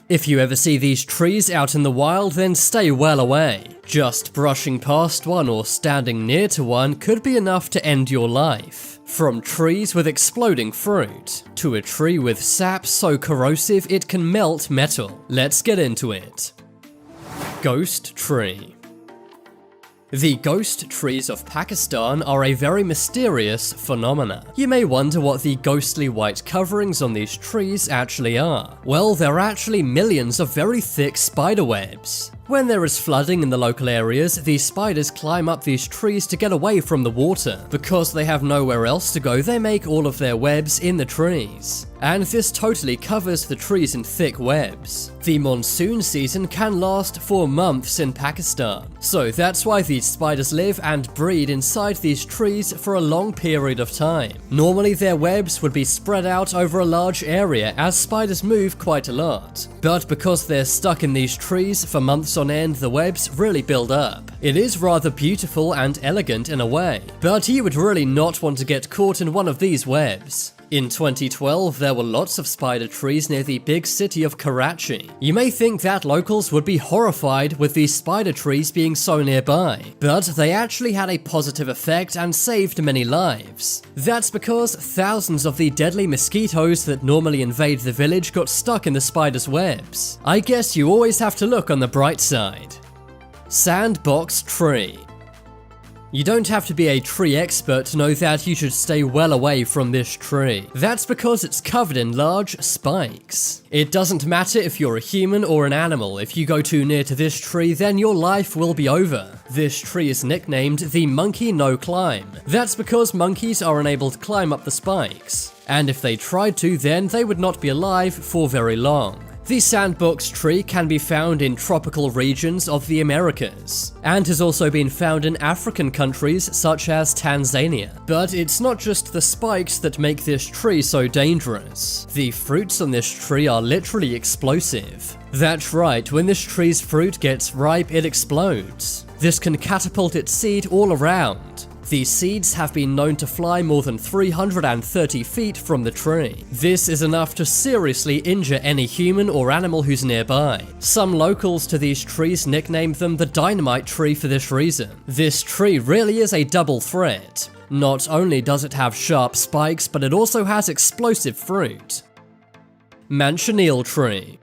If you ever see these trees out in the wild, then stay well away. Just brushing past one or standing near to one could be enough to end your life. From trees with exploding fruit, to a tree with sap so corrosive it can melt metal. Let's get into it. Ghost tree. The ghost trees of Pakistan are a very mysterious phenomena. You may wonder what the ghostly white coverings on these trees actually are. Well, they're actually millions of very thick spider webs. When there is flooding in the local areas, these spiders climb up these trees to get away from the water. Because they have nowhere else to go, they make all of their webs in the trees. And this totally covers the trees in thick webs. The monsoon season can last for months in Pakistan. So that's why these spiders live and breed inside these trees for a long period of time. Normally their webs would be spread out over a large area as spiders move quite a lot. But because they're stuck in these trees for months on end, the webs really build up. It is rather beautiful and elegant in a way, but you would really not want to get caught in one of these webs. In 2012, there were lots of spider trees near the big city of Karachi. You may think that locals would be horrified with these spider trees being so nearby, but they actually had a positive effect and saved many lives. That's because thousands of the deadly mosquitoes that normally invade the village got stuck in the spiders' webs. I guess you always have to look on the bright side. Sandbox tree. You don't have to be a tree expert to know that you should stay well away from this tree. That's because it's covered in large spikes. It doesn't matter if you're a human or an animal, if you go too near to this tree, then your life will be over. This tree is nicknamed the monkey no climb. That's because monkeys are unable to climb up the spikes. And if they tried to, then they would not be alive for very long. The sandbox tree can be found in tropical regions of the Americas, and has also been found in African countries such as Tanzania. But it's not just the spikes that make this tree so dangerous. The fruits on this tree are literally explosive. That's right, when this tree's fruit gets ripe, it explodes. This can catapult its seed all around. These seeds have been known to fly more than 330 feet from the tree. This is enough to seriously injure any human or animal who's nearby. Some locals to these trees nicknamed them the dynamite tree for this reason. This tree really is a double threat. Not only does it have sharp spikes, but it also has explosive fruit. Manchineel tree.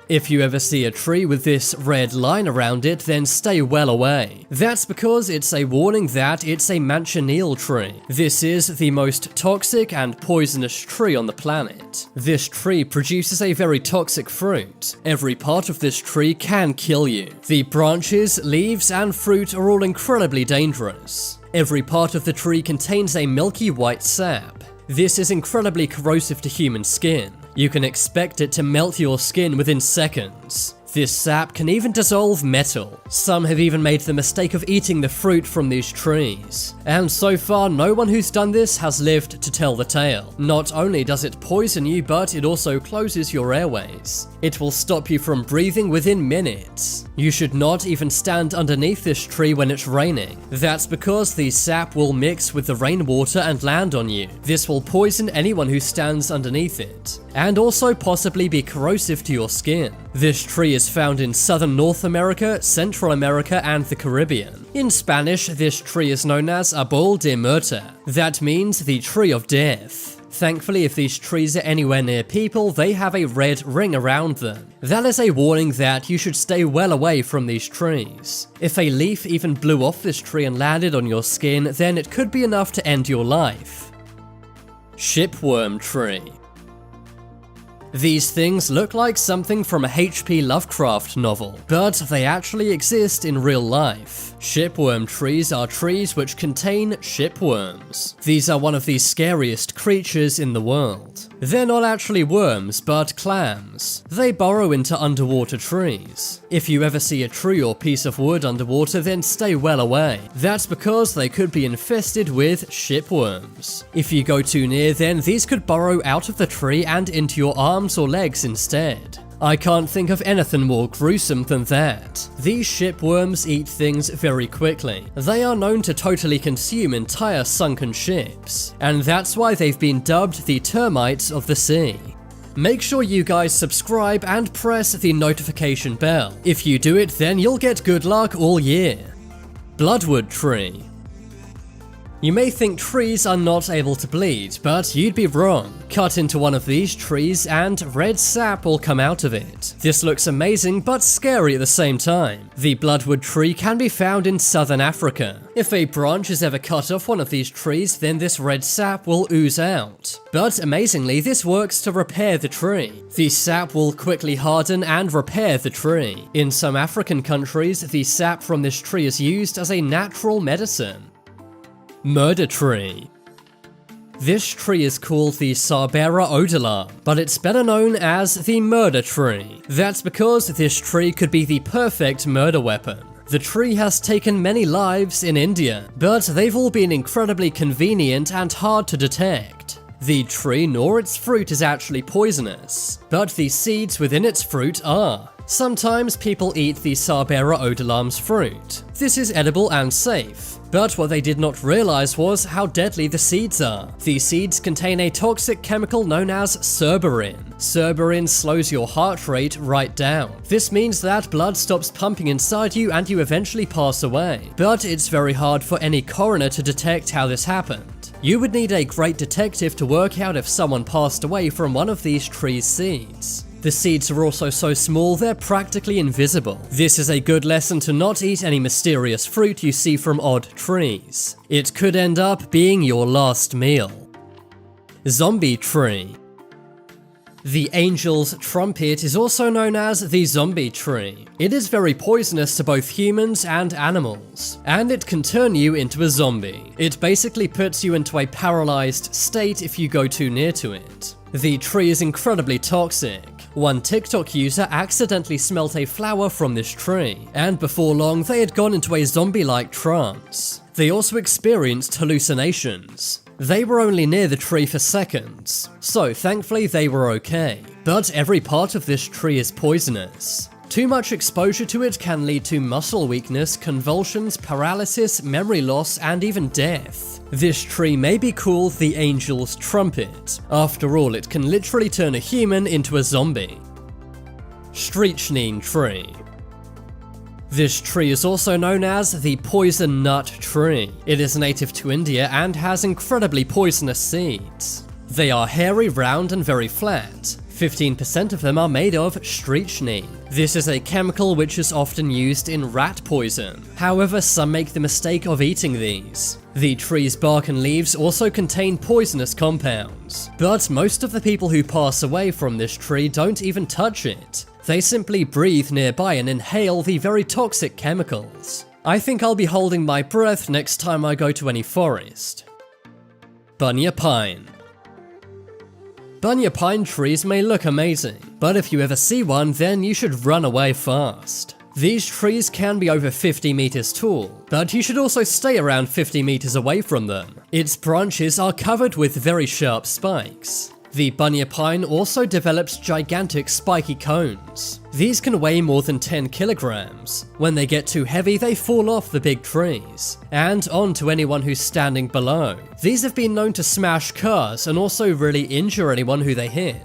If you ever see a tree with this red line around it, then stay well away. That's because it's a warning that it's a manchineel tree. This is the most toxic and poisonous tree on the planet. This tree produces a very toxic fruit. Every part of this tree can kill you. The branches, leaves, and fruit are all incredibly dangerous. Every part of the tree contains a milky white sap. This is incredibly corrosive to human skin. You can expect it to melt your skin within seconds. This sap can even dissolve metal. Some have even made the mistake of eating the fruit from these trees. And so far, no one who's done this has lived to tell the tale. Not only does it poison you, but it also closes your airways. It will stop you from breathing within minutes. You should not even stand underneath this tree when it's raining. That's because the sap will mix with the rainwater and land on you. This will poison anyone who stands underneath it, and also possibly be corrosive to your skin. This tree is found in southern North America, Central America, and the Caribbean. In Spanish, this tree is known as Árbol de Muerte. That means the tree of death. Thankfully, if these trees are anywhere near people, they have a red ring around them. That is a warning that you should stay well away from these trees. If a leaf even blew off this tree and landed on your skin, then it could be enough to end your life. Shipworm tree. These things look like something from a H.P. Lovecraft novel, but they actually exist in real life. Shipworm trees are trees which contain shipworms. These are one of the scariest creatures in the world. They're not actually worms, but clams. They burrow into underwater trees. If you ever see a tree or piece of wood underwater, then stay well away. That's because they could be infested with shipworms. If you go too near, then these could burrow out of the tree and into your arms or legs instead. I can't think of anything more gruesome than that. These shipworms eat things very quickly. They are known to totally consume entire sunken ships, and that's why they've been dubbed the termites of the sea. Make sure you guys subscribe and press the notification bell. If you do it, then you'll get good luck all year. Bloodwood tree. You may think trees are not able to bleed, but you'd be wrong. Cut into one of these trees and red sap will come out of it. This looks amazing but scary at the same time. The bloodwood tree can be found in southern Africa. If a branch is ever cut off one of these trees, then this red sap will ooze out. But amazingly, this works to repair the tree. The sap will quickly harden and repair the tree. In some African countries, the sap from this tree is used as a natural medicine. Murder tree. This tree is called the Sabera odolam, but it's better known as the murder tree. That's because this tree could be the perfect murder weapon. The tree has taken many lives in India, but they've all been incredibly convenient and hard to detect. The tree nor its fruit is actually poisonous, but the seeds within its fruit are. Sometimes people eat the Sabera odolam's fruit. This is edible and safe. But what they did not realize was how deadly the seeds are. The seeds contain a toxic chemical known as cerberin. Cerberin slows your heart rate right down. This means that blood stops pumping inside you and you eventually pass away. But it's very hard for any coroner to detect how this happened. You would need a great detective to work out if someone passed away from one of these trees' seeds. The seeds are also so small they're practically invisible. This is a good lesson to not eat any mysterious fruit you see from odd trees. It could end up being your last meal. Zombie tree. The angel's trumpet is also known as the zombie tree. It is very poisonous to both humans and animals, and it can turn you into a zombie. It basically puts you into a paralyzed state if you go too near to it. The tree is incredibly toxic. One TikTok user accidentally smelt a flower from this tree, and before long they had gone into a zombie-like trance. They also experienced hallucinations. They were only near the tree for seconds, so thankfully they were okay. But every part of this tree is poisonous. Too much exposure to it can lead to muscle weakness, convulsions, paralysis, memory loss, and even death. This tree may be called the angel's trumpet. After all, it can literally turn a human into a zombie. Strychnine tree. This tree is also known as the poison nut tree. It is native to India and has incredibly poisonous seeds. They are hairy, round, and very flat. 15% of them are made of strychnine. This is a chemical which is often used in rat poison. However, some make the mistake of eating these. The tree's bark and leaves also contain poisonous compounds. But most of the people who pass away from this tree don't even touch it. They simply breathe nearby and inhale the very toxic chemicals. I think I'll be holding my breath next time I go to any forest. Bunya pine. Bunya pine trees may look amazing, but if you ever see one, then you should run away fast. These trees can be over 50 meters tall, but you should also stay around 50 meters away from them. Its branches are covered with very sharp spikes. The bunya pine also develops gigantic spiky cones. These can weigh more than 10 kilograms. When they get too heavy, they fall off the big trees, and onto anyone who's standing below. These have been known to smash cars and also really injure anyone who they hit.